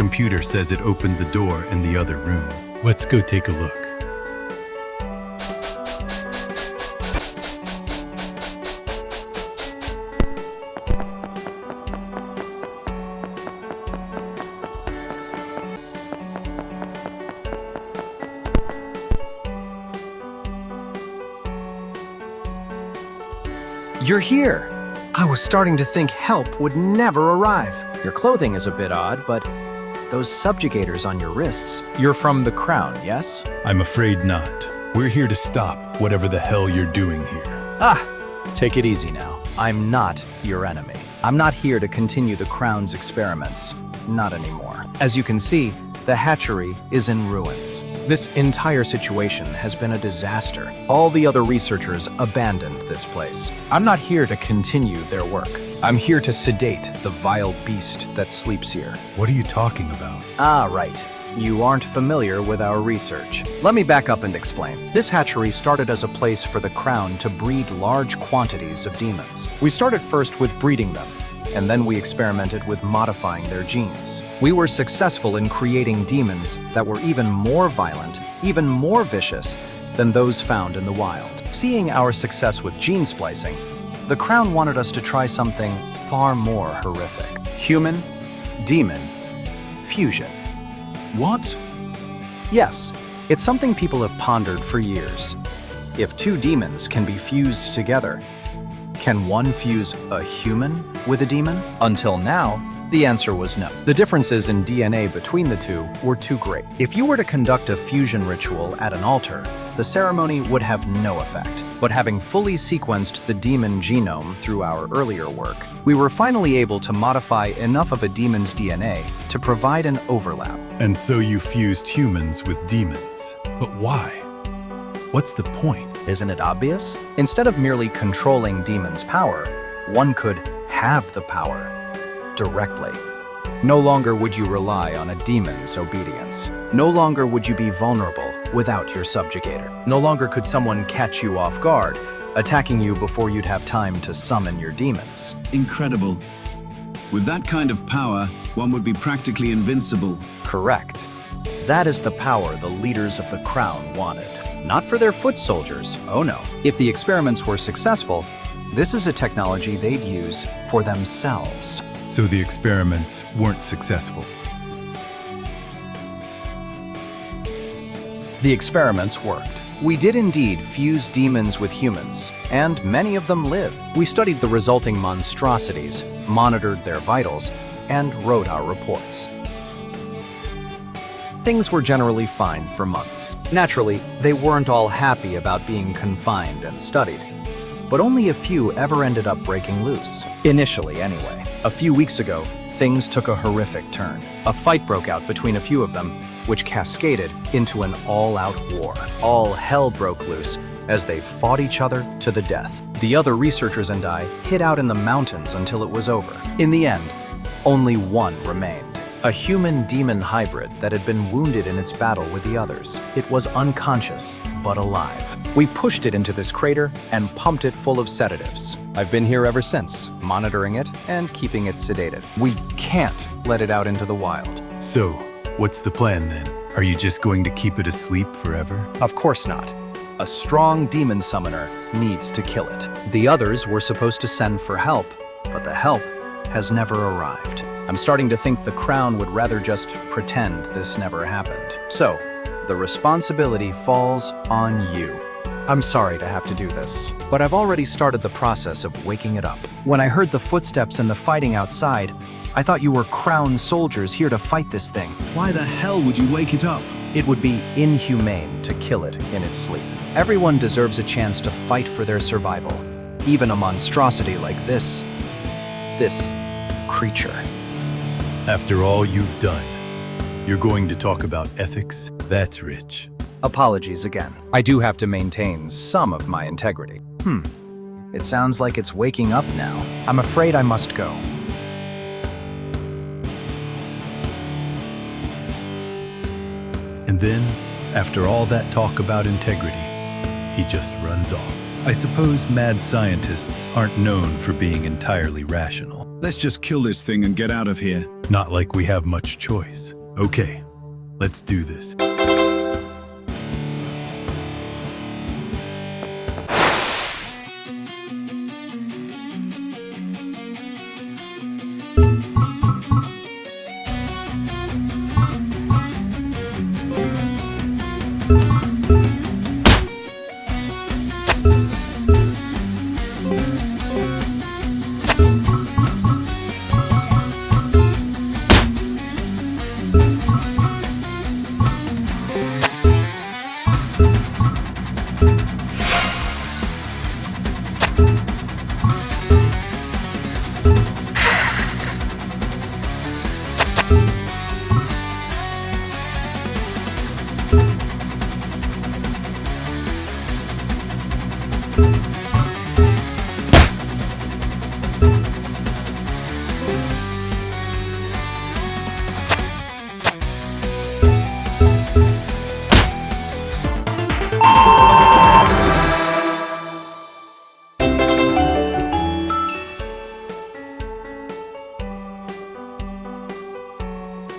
computer says it opened the door in the other room. Let's go take a look. You're here! I was starting to think help would never arrive. Your clothing is a bit odd, but those subjugators on your wrists, you're from the Crown, yes? I'm afraid not. We're here to stop whatever the hell you're doing here. Ah, take it easy now. I'm not your enemy. I'm not here to continue the Crown's experiments. Not anymore. As you can see, the hatchery is in ruins. This entire situation has been a disaster. All the other researchers abandoned this place. I'm not here to continue their work. I'm here to sedate the vile beast that sleeps here. What are you talking about? Ah, right. You aren't familiar with our research. Let me back up and explain. This hatchery started as a place for the Crown to breed large quantities of demons. We started first with breeding them, and then we experimented with modifying their genes. We were successful in creating demons that were even more violent, even more vicious than those found in the wild. Seeing our success with gene splicing, the Crown wanted us to try something far more horrific. Human-demon fusion. What? Yes, it's something people have pondered for years. If two demons can be fused together, can one fuse a human with a demon? Until now, the answer was no. The differences in DNA between the two were too great. If you were to conduct a fusion ritual at an altar, the ceremony would have no effect. But having fully sequenced the demon genome through our earlier work, we were finally able to modify enough of a demon's DNA to provide an overlap. And so you fused humans with demons. But why? What's the point? Isn't it obvious? Instead of merely controlling demons' power, one could have the power directly. No longer would you rely on a demon's obedience. No longer would you be vulnerable without your subjugator. No longer could someone catch you off guard, attacking you before you'd have time to summon your demons. Incredible. With that kind of power, one would be practically invincible. Correct. That is the power the leaders of the Crown wanted. Not for their foot soldiers, oh no. If the experiments were successful, this is a technology they'd use for themselves. So the experiments weren't successful. The experiments worked. We did indeed fuse demons with humans, and many of them lived. We studied the resulting monstrosities, monitored their vitals, and wrote our reports. Things were generally fine for months. Naturally, they weren't all happy about being confined and studied, but only a few ever ended up breaking loose. Initially, anyway. A few weeks ago, things took a horrific turn. A fight broke out between a few of them, which cascaded into an all-out war. All hell broke loose as they fought each other to the death. The other researchers and I hid out in the mountains until it was over. In the end, only one remained. A human-demon hybrid that had been wounded in its battle with the others. It was unconscious, but alive. We pushed it into this crater and pumped it full of sedatives. I've been here ever since, monitoring it and keeping it sedated. We can't let it out into the wild. So, what's the plan then? Are you just going to keep it asleep forever? Of course not. A strong demon summoner needs to kill it. The others were supposed to send for help, but the help has never arrived. I'm starting to think the Crown would rather just pretend this never happened. So, the responsibility falls on you. I'm sorry to have to do this, but I've already started the process of waking it up. When I heard the footsteps and the fighting outside, I thought you were Crown soldiers here to fight this thing. Why the hell would you wake it up? It would be inhumane to kill it in its sleep. Everyone deserves a chance to fight for their survival, even a monstrosity like this creature. After all you've done, you're going to talk about ethics? That's rich. Apologies again. I do have to maintain some of my integrity. It sounds like it's waking up now. I'm afraid I must go. And then, after all that talk about integrity, he just runs off. I suppose mad scientists aren't known for being entirely rational. Let's just kill this thing and get out of here. Not like we have much choice. Okay, let's do this.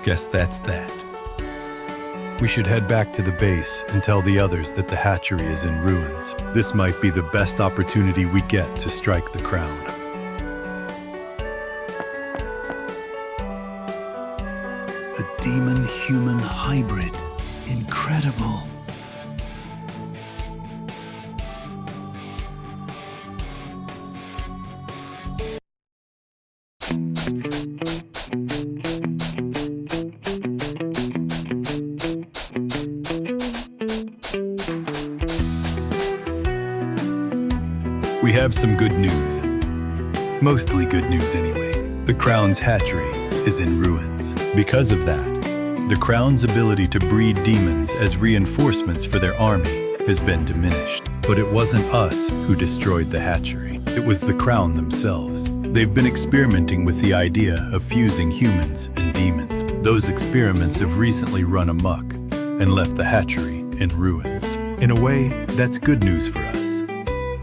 Guess that's that. We should head back to the base and tell the others that the hatchery is in ruins. This might be the best opportunity we get to strike the crown. A demon-human hybrid. Incredible. We have some good news. Mostly good news anyway. The Crown's hatchery is in ruins. Because of that, the Crown's ability to breed demons as reinforcements for their army has been diminished. But it wasn't us who destroyed the hatchery. It was the Crown themselves. They've been experimenting with the idea of fusing humans and demons. Those experiments have recently run amok and left the hatchery in ruins. In a way, that's good news for us.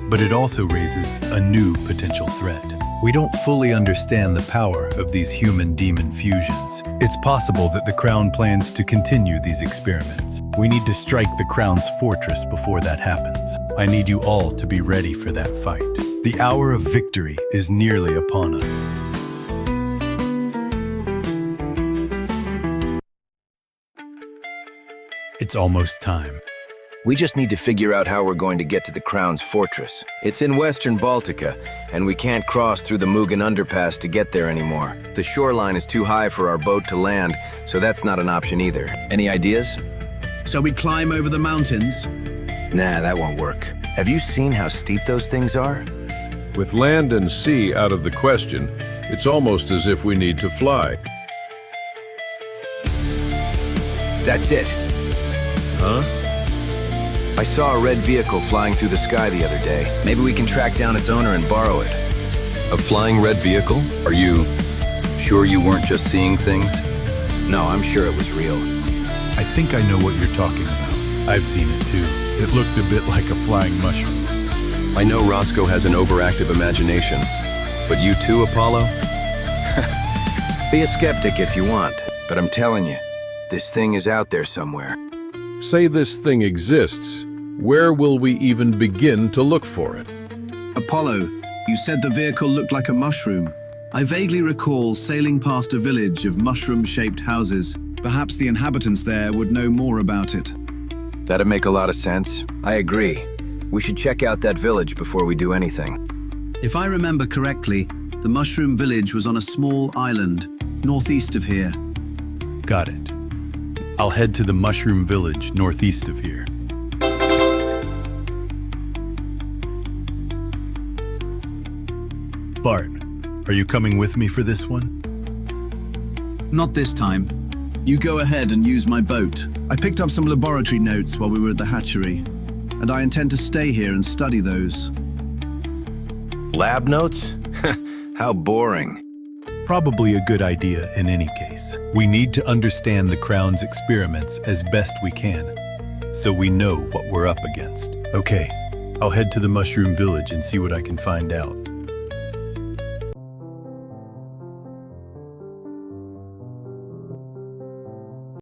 But it also raises a new potential threat. We don't fully understand the power of these human-demon fusions. It's possible that the Crown plans to continue these experiments. We need to strike the Crown's fortress before that happens. I need you all to be ready for that fight. The hour of victory is nearly upon us. It's almost time. We just need to figure out how we're going to get to the Crown's fortress. It's in western Baltica, and we can't cross through the Mugan underpass to get there anymore. The shoreline is too high for our boat to land, so that's not an option either. Any ideas? So we climb over the mountains? Nah, that won't work. Have you seen how steep those things are? With land and sea out of the question, it's almost as if we need to fly. That's it. Huh? I saw a red vehicle flying through the sky the other day. Maybe we can track down its owner and borrow it. A flying red vehicle? Are you sure you weren't just seeing things? No, I'm sure it was real. I think I know what you're talking about. I've seen it too. It looked a bit like a flying mushroom. I know Roscoe has an overactive imagination, but you too, Apollo? Be a skeptic if you want, but I'm telling you, this thing is out there somewhere. Say this thing exists. Where will we even begin to look for it? Apollo, you said the vehicle looked like a mushroom. I vaguely recall sailing past a village of mushroom-shaped houses. Perhaps the inhabitants there would know more about it. That'd make a lot of sense. I agree. We should check out that village before we do anything. If I remember correctly, the mushroom village was on a small island, northeast of here. Got it. I'll head to the mushroom village northeast of here. Bart, are you coming with me for this one? Not this time. You go ahead and use my boat. I picked up some laboratory notes while we were at the hatchery, and I intend to stay here and study those. Lab notes? How boring. Probably a good idea in any case. We need to understand the Crown's experiments as best we can, so we know what we're up against. Okay, I'll head to the mushroom village and see what I can find out.